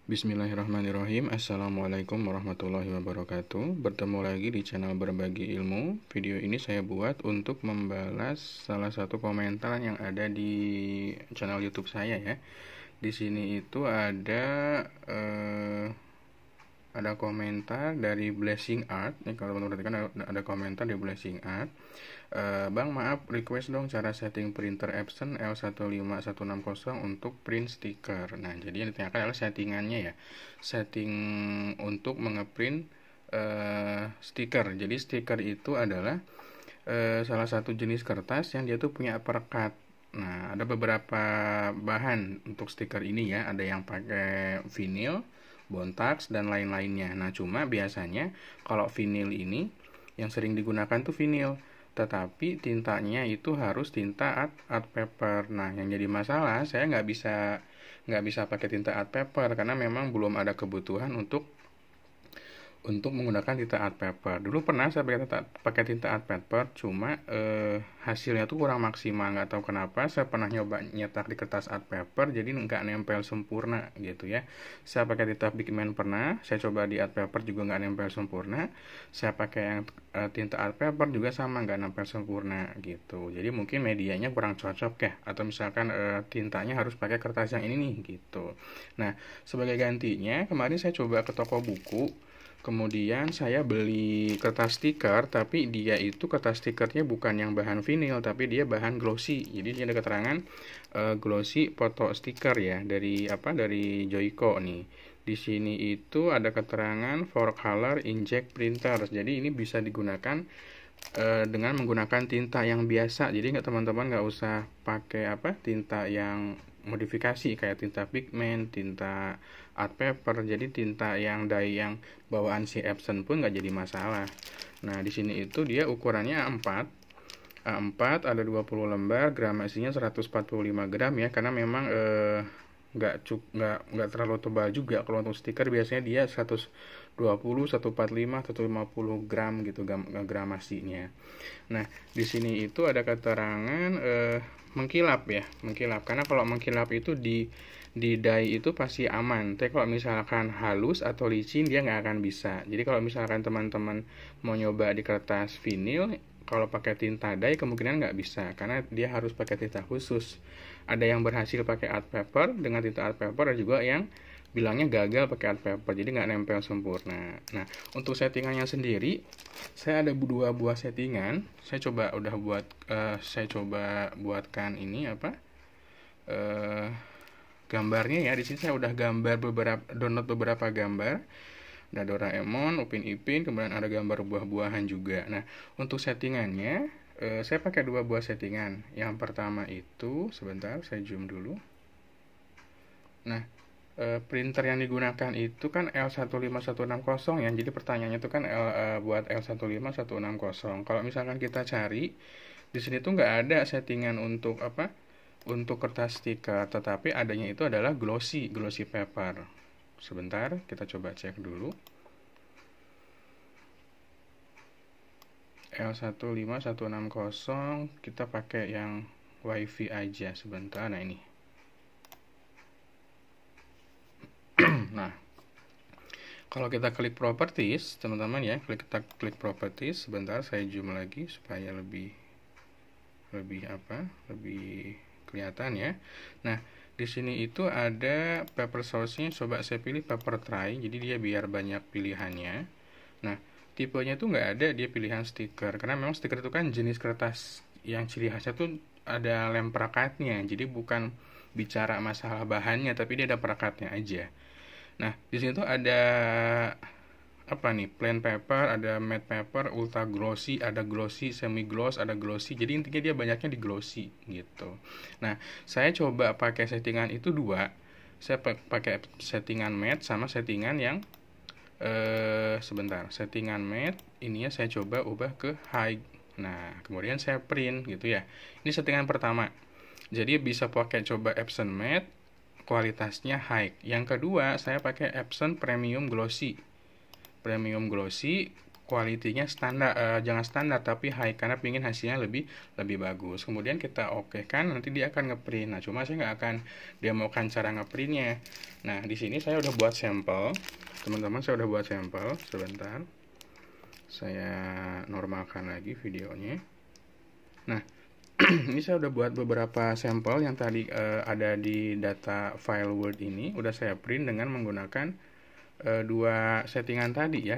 Bismillahirrahmanirrahim. Assalamualaikum warahmatullahi wabarakatuh. Bertemu lagi di channel Berbagi Ilmu. Video ini saya buat untuk membalas salah satu komentar yang ada di channel YouTube saya ya. Di sini itu ada komentar dari Blessing Art. Nih, kalau teman-teman perhatikan ada komentar dari Blessing Art. Bang, maaf, request dong cara setting printer Epson L15160 untuk print stiker. Nah, jadi yang ditanyakan adalah settingannya ya. Setting untuk mengeprint stiker. Jadi stiker itu adalah salah satu jenis kertas yang dia tuh punya perekat. Nah, ada beberapa bahan untuk stiker ini ya. Ada yang pakai vinil, Bontax, dan lain-lainnya. Nah, cuma biasanya kalau vinil ini yang sering digunakan tuh vinil, tetapi tintanya itu harus tinta art paper. Nah, yang jadi masalah saya nggak bisa pakai tinta art paper karena memang belum ada kebutuhan untuk menggunakan tinta art paper. Dulu pernah saya pakai tinta art paper, cuma hasilnya tuh kurang maksimal. Nggak tahu kenapa, saya pernah nyoba nyetak di kertas art paper, jadi nggak nempel sempurna gitu ya. Saya pakai tinta pigment pernah, saya coba di art paper juga nggak nempel sempurna. Saya pakai yang tinta art paper juga sama, nggak nempel sempurna gitu. Jadi mungkin medianya kurang cocok ya, atau misalkan tintanya harus pakai kertas yang ini nih gitu. Nah, sebagai gantinya kemarin saya coba ke toko buku. Kemudian saya beli kertas stiker, tapi dia itu kertas stikernya bukan yang bahan vinil, tapi dia bahan glossy. Jadi dia ada keterangan glossy photo stiker ya dari Joico nih. Di sini itu ada keterangan for color inkjet printer. Jadi ini bisa digunakan dengan menggunakan tinta yang biasa. Jadi teman-teman nggak usah pakai tinta yang modifikasi kayak tinta pigment, tinta art paper. Jadi tinta yang dye yang bawaan si Epson pun nggak jadi masalah. Nah, di sini itu dia ukurannya A4. A4 ada 20 lembar, gramasinya 145 gram ya, karena memang nggak terlalu tebal juga. Kalau untuk stiker biasanya dia 120, 145, 150 gram gitu gramasinya. Nah, di sini itu ada keterangan mengkilap ya, mengkilap. Karena kalau mengkilap itu di dye itu pasti aman. Tapi kalau misalkan halus atau licin dia nggak akan bisa. Jadi kalau misalkan teman-teman mau nyoba di kertas vinil, kalau pakai tinta dye kemungkinan nggak bisa karena dia harus pakai tinta khusus. Ada yang berhasil pakai art paper dengan tinta art paper, dan juga yang bilangnya gagal pakai art paper, jadi nggak nempel sempurna. Nah, untuk settingannya sendiri saya ada dua buah settingan. Saya coba buatkan ini gambarnya ya. Di sini saya udah download beberapa gambar. Ada Doraemon, Upin Ipin, kemudian ada gambar buah-buahan juga. Nah, untuk settingannya saya pakai dua buah settingan. Yang pertama itu, sebentar saya zoom dulu. Nah, printer yang digunakan itu kan L15160 ya. Jadi pertanyaannya itu kan buat L15160. Kalau misalkan kita cari di sini tuh nggak ada settingan untuk untuk kertas stiker, tetapi adanya itu adalah glossy paper. Sebentar, kita coba cek dulu. L15160 kita pakai yang WiFi aja sebentar. Nah, ini. Nah, kalau kita klik properties, teman-teman ya, kita klik properties. Sebentar saya zoom lagi supaya lebih kelihatan ya. Nah, di sini itu ada paper source-nya, coba saya pilih paper tray, jadi dia biar banyak pilihannya. Nah, tipenya tuh nggak ada dia pilihan stiker, karena memang stiker itu kan jenis kertas yang ciri khasnya tuh ada lem perekatnya, jadi bukan bicara masalah bahannya, tapi dia ada perekatnya aja. Nah, di sini tuh ada plain paper, ada matte paper, ultra glossy, ada glossy, semi gloss, ada glossy. Jadi intinya dia banyaknya di glossy gitu. Nah, saya coba pakai settingan itu dua. Saya pakai settingan matte sama settingan yang settingan matte ininya saya coba ubah ke high. Nah, kemudian saya print gitu ya. Ini settingan pertama. Jadi bisa pakai coba Epson matte, kualitasnya high. Yang kedua, saya pakai Epson premium glossy. kualitinya standar, jangan standar tapi high, karena pingin hasilnya lebih bagus. Kemudian kita oke kan, nanti dia akan ngeprint. Nah, cuma saya nggak akan demokan cara ngeprintnya. Nah, di sini saya udah buat sampel, teman-teman. Saya udah buat sampel. Sebentar, saya normalkan lagi videonya. Nah, ini saya udah buat beberapa sampel yang tadi ada di data file Word ini. Udah saya print dengan menggunakan dua settingan tadi.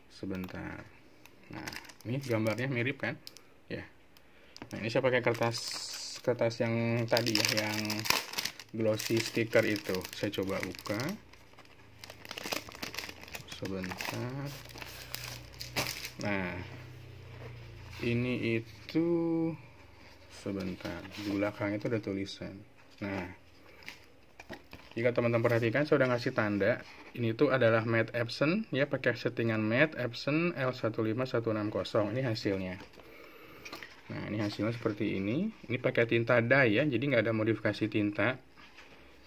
Sebentar. Nah, ini gambarnya mirip kan? Ya. Nah, ini saya pakai kertas yang tadi ya, yang glossy sticker itu. Saya coba buka. Sebentar. Nah, ini itu sebentar. Di belakang itu ada tulisan. Nah, jika teman-teman perhatikan, saya udah ngasih tanda. Ini tuh adalah matte Epson, ya, pakai settingan matte Epson L15160. Ini hasilnya. Nah, ini hasilnya seperti ini. Ini pakai tinta dye ya, jadi nggak ada modifikasi tinta.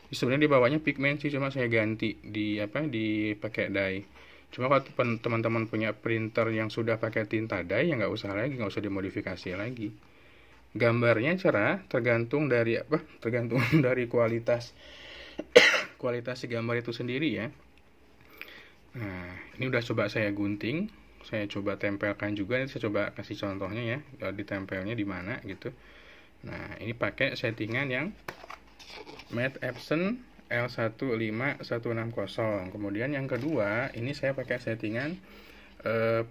Sebenarnya di bawahnya pigmen sih, cuma saya ganti di pakai dye. Cuma kalau teman-teman punya printer yang sudah pakai tinta dye, ya nggak usah dimodifikasi lagi. Gambarnya cerah, tergantung dari kualitas si gambar itu sendiri ya. Nah, ini udah coba saya gunting, saya coba tempelkan juga. Ini saya coba kasih contohnya ya, ditempelnya di mana gitu. Nah, ini pakai settingan yang matte Epson L15160. Kemudian yang kedua, ini saya pakai settingan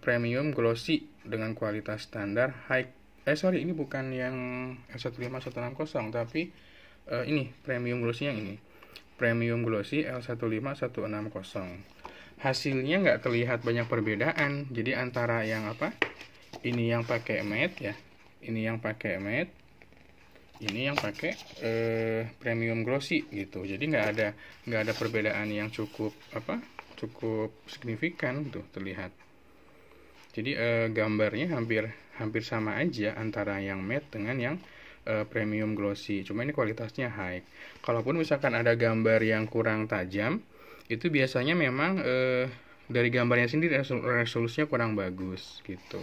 premium glossy dengan kualitas standar high. Ini bukan yang L15160, tapi ini premium glossy yang ini. Premium glossy L15160. Hasilnya nggak terlihat banyak perbedaan. Jadi antara yang ini yang pakai matte ya, ini yang pakai matte, ini yang pakai premium glossy gitu. Jadi nggak ada perbedaan yang cukup signifikan tuh terlihat. Jadi gambarnya hampir sama aja antara yang matte dengan yang premium glossy. Cuma ini kualitasnya high. Kalaupun misalkan ada gambar yang kurang tajam, itu biasanya memang dari gambarnya sendiri resolusinya kurang bagus gitu.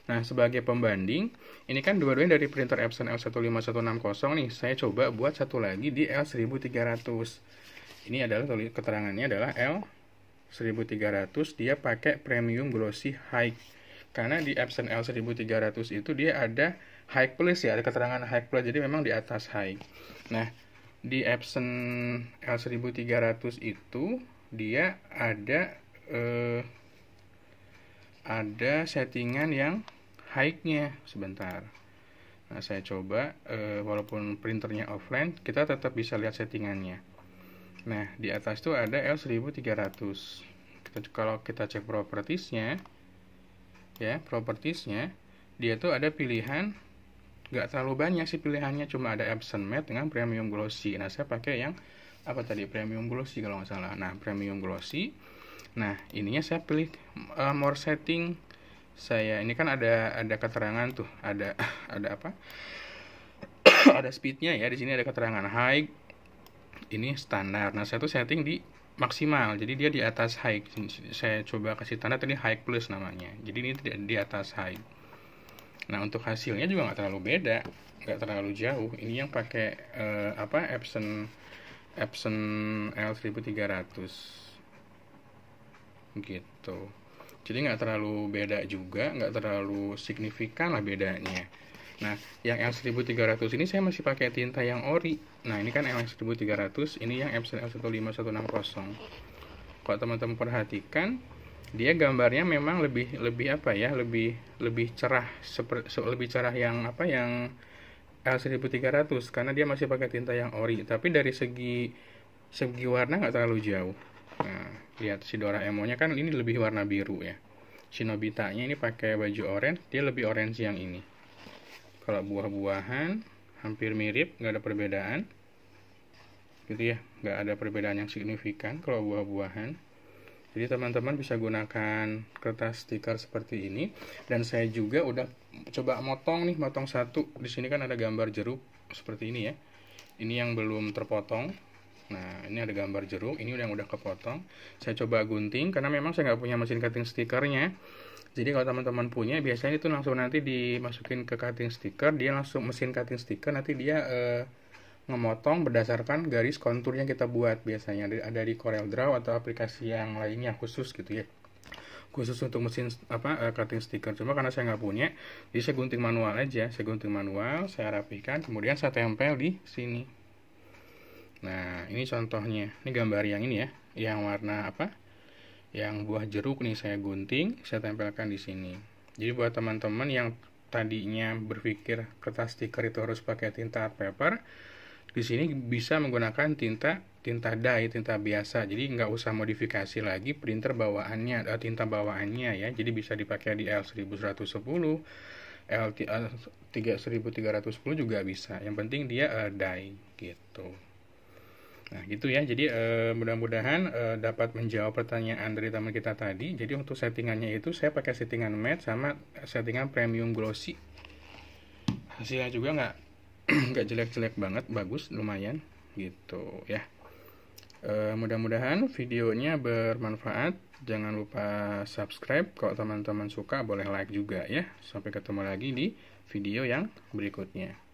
Nah, sebagai pembanding, ini kan dua-duanya dari printer Epson L15160 nih. Saya coba buat satu lagi di L1300. Ini adalah keterangannya adalah L1300, dia pakai premium glossy high. Karena di Epson L1300 itu dia ada high plus ya, ada keterangan high plus, jadi memang di atas high. Nah, di Epson L1300 itu dia ada settingan yang high-nya. Sebentar. Nah, saya coba walaupun printernya offline, kita tetap bisa lihat settingannya. Nah, di atas tuh ada L1300. Kalau kita cek propertiesnya, ya, dia tuh ada pilihan, nggak terlalu banyak sih pilihannya, cuma ada Epson matte dengan premium glossy. Nah, saya pakai yang premium glossy kalau nggak salah. Nah, premium glossy. Nah, ininya saya pilih more setting. Ini kan ada keterangan tuh, ada ada speednya ya. Di sini ada keterangan high, ini standar. Nah, saya tuh setting di maksimal, jadi dia di atas high. Saya coba kasih tanda tadi high plus namanya, jadi ini di atas high. Nah, untuk hasilnya juga nggak terlalu beda, nggak terlalu jauh. Ini yang pakai Epson L1300 gitu. Jadi nggak terlalu beda juga, nggak terlalu signifikan lah bedanya. Nah, yang L1300 ini saya masih pakai tinta yang ori. Nah, ini kan L1300, ini yang Epson L15160. Kalau teman-teman perhatikan, dia gambarnya memang lebih cerah, lebih cerah yang L1300, karena dia masih pakai tinta yang ori. Tapi dari segi warna nggak terlalu jauh. Nah, lihat si Doraemonnya kan ini lebih warna biru ya. Si Nobitanya ini pakai baju orange, dia lebih orange yang ini. Kalau buah-buahan hampir mirip, nggak ada perbedaan gitu ya, nggak ada perbedaan yang signifikan kalau buah-buahan. Jadi teman-teman bisa gunakan kertas stiker seperti ini. Dan saya juga udah coba motong satu. Di sini kan ada gambar jeruk seperti ini ya. Ini yang belum terpotong. Nah, ini ada gambar jeruk, ini udah kepotong. Saya coba gunting karena memang saya nggak punya mesin cutting stikernya. Jadi kalau teman-teman punya, biasanya itu langsung nanti dimasukin ke cutting stiker, dia langsung mesin cutting stiker, nanti dia ngemotong berdasarkan garis kontur yang kita buat. Biasanya ada di CorelDRAW atau aplikasi yang lainnya khusus gitu ya, khusus untuk mesin cutting stiker. Cuma karena saya nggak punya, jadi saya gunting manual aja. Saya gunting manual, saya rapikan, kemudian saya tempel di sini. Nah, ini contohnya. Ini gambar yang ini ya, yang warna yang buah jeruk nih saya gunting, saya tempelkan di sini. Jadi buat teman-teman yang tadinya berpikir kertas stiker itu harus pakai tinta art paper, di sini bisa menggunakan tinta dye, tinta biasa. Jadi nggak usah modifikasi lagi printer bawaannya, tinta bawaannya ya. Jadi bisa dipakai di L1110, L3310 juga bisa. Yang penting dia dye gitu. Nah gitu ya, jadi mudah-mudahan dapat menjawab pertanyaan dari teman kita tadi. Jadi untuk settingannya itu saya pakai settingan matte sama settingan premium glossy. Hasilnya juga nggak nggak jelek-jelek banget, bagus, lumayan gitu ya. Mudah-mudahan videonya bermanfaat. Jangan lupa subscribe. Kalau teman-teman suka boleh like juga ya. Sampai ketemu lagi di video yang berikutnya.